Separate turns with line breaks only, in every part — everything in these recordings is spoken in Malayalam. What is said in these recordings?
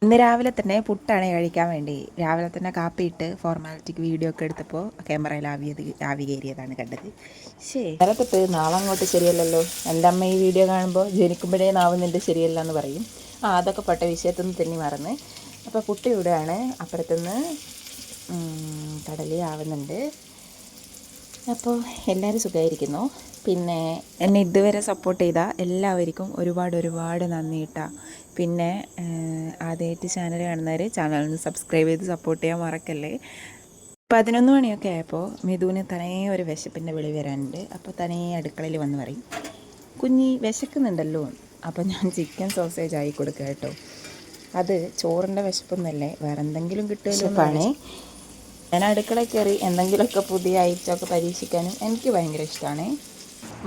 ഇന്ന് രാവിലെ തന്നെ പുട്ടാണ് കഴിക്കാൻ വേണ്ടി രാവിലെ തന്നെ കാപ്പിയിട്ട് ഫോർമാലിറ്റിക്ക് വീഡിയോ ഒക്കെ എടുത്തപ്പോൾ ക്യാമറയിൽ ആവി കയറിയതാണ് കണ്ടത്. നേരത്തെ നാളെ അങ്ങോട്ട് ശരിയല്ലല്ലോ. എൻ്റെ അമ്മ ഈ വീഡിയോ കാണുമ്പോൾ ജനിക്കുമ്പോഴേ നാവുന്നുണ്ട് ശരിയല്ല എന്ന് പറയും. അതൊക്കെ പൊട്ട വിഷയത്തിൽ നിന്ന് തന്നെ മറന്ന്. അപ്പോൾ പുട്ട് ഇവിടെയാണ്, അപ്പുറത്തുനിന്ന് കടലി ആവുന്നുണ്ട്. അപ്പോൾ എല്ലാവരും സുഖമായിരിക്കുന്നു. പിന്നെ എന്നെ ഇതുവരെ സപ്പോർട്ട് ചെയ്ത എല്ലാവർക്കും ഒരുപാട് നന്ദി കേട്ടോ. പിന്നെ ആദ്യമായിട്ട് ചാനൽ കാണുന്നവർ ചാനലിന് സബ്സ്ക്രൈബ് ചെയ്ത് സപ്പോർട്ട് ചെയ്യാൻ മറക്കല്ലേ. 11 മണിയൊക്കെ ആയപ്പോൾ മിഥുവിന് തനിയെ ഒരു വിശപ്പിൻ്റെ വിളി വരാനുണ്ട്. അപ്പോൾ തനിയെ അടുക്കളയിൽ വന്ന് പറയും, കുഞ്ഞി വിശക്കുന്നുണ്ടല്ലോ. അപ്പോൾ ഞാൻ ചിക്കൻ സോസേജ് ആയി കൊടുക്കുക കേട്ടോ. അത് ചോറിൻ്റെ വിശപ്പൊന്നുമല്ലേ, വേറെ എന്തെങ്കിലും കിട്ടുമല്ലോ. ഞാൻ അടുക്കളയിൽ കയറി എന്തെങ്കിലുമൊക്കെ പുതിയ ഐറ്റമൊക്കെ പരീക്ഷിക്കാനും എനിക്ക് ഭയങ്കര ഇഷ്ടമാണ്.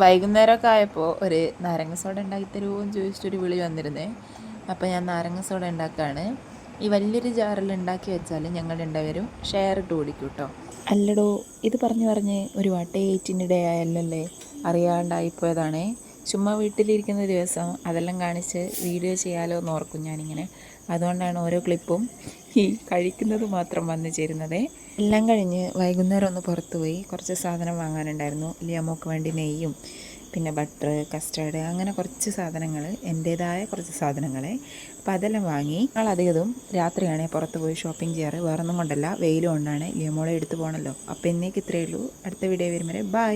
വൈകുന്നേരമൊക്കെ ആയപ്പോൾ ഒരു നാരങ്ങ സോഡ ഉണ്ടാക്കി തരുമോ എന്ന് ചോദിച്ചിട്ടൊരു വിളി വന്നിരുന്നേ. അപ്പോൾ ഞാൻ നാരങ്ങ സോഡ ഉണ്ടാക്കുകയാണ്. ഈ വലിയൊരു ജാറിൽ ഉണ്ടാക്കി വെച്ചാൽ ഞങ്ങൾ രണ്ടുപേരും ഷെയർ ഇട്ട് കുടിക്കും കേട്ടോ. അല്ലടോ, ഇത് പറഞ്ഞ് ഒരു വട്ടേറ്റിനിടെ ആയല്ലേ, അറിയാണ്ടായിപ്പോയതാണേ. ചുമ്മാ വീട്ടിലിരിക്കുന്ന ദിവസം അതെല്ലാം കാണിച്ച് വീഡിയോ ചെയ്യാലോ എന്ന് ഓർക്കും ഞാനിങ്ങനെ. അതുകൊണ്ടാണ് ഓരോ ക്ലിപ്പും ഈ കഴിക്കുന്നത് മാത്രം വന്നു ചേരുന്നത്. എല്ലാം കഴിഞ്ഞ് വൈകുന്നേരം ഒന്ന് പുറത്ത് പോയി കുറച്ച് സാധനം വാങ്ങാനുണ്ടായിരുന്നു. ലിയമോക്ക് വേണ്ടി നെയ്യും പിന്നെ ബട്ടർ, കസ്റ്റേർഡ്, അങ്ങനെ കുറച്ച് സാധനങ്ങൾ, എൻ്റേതായ കുറച്ച് സാധനങ്ങൾ. അപ്പോൾ അതെല്ലാം വാങ്ങി. ഞങ്ങളധികതും രാത്രിയാണ് പുറത്ത് പോയി ഷോപ്പിംഗ് ചെയ്യാറ്. വേറൊന്നും കൊണ്ടല്ല, വെയിലും കൊണ്ടാണ്. ലിയമോളെ എടുത്ത് പോകണമല്ലോ. അപ്പോൾ ഇന്നേക്ക് ഇത്രയേ ഉള്ളൂ. അടുത്ത വീഡിയോ വരും വരെ ബൈ.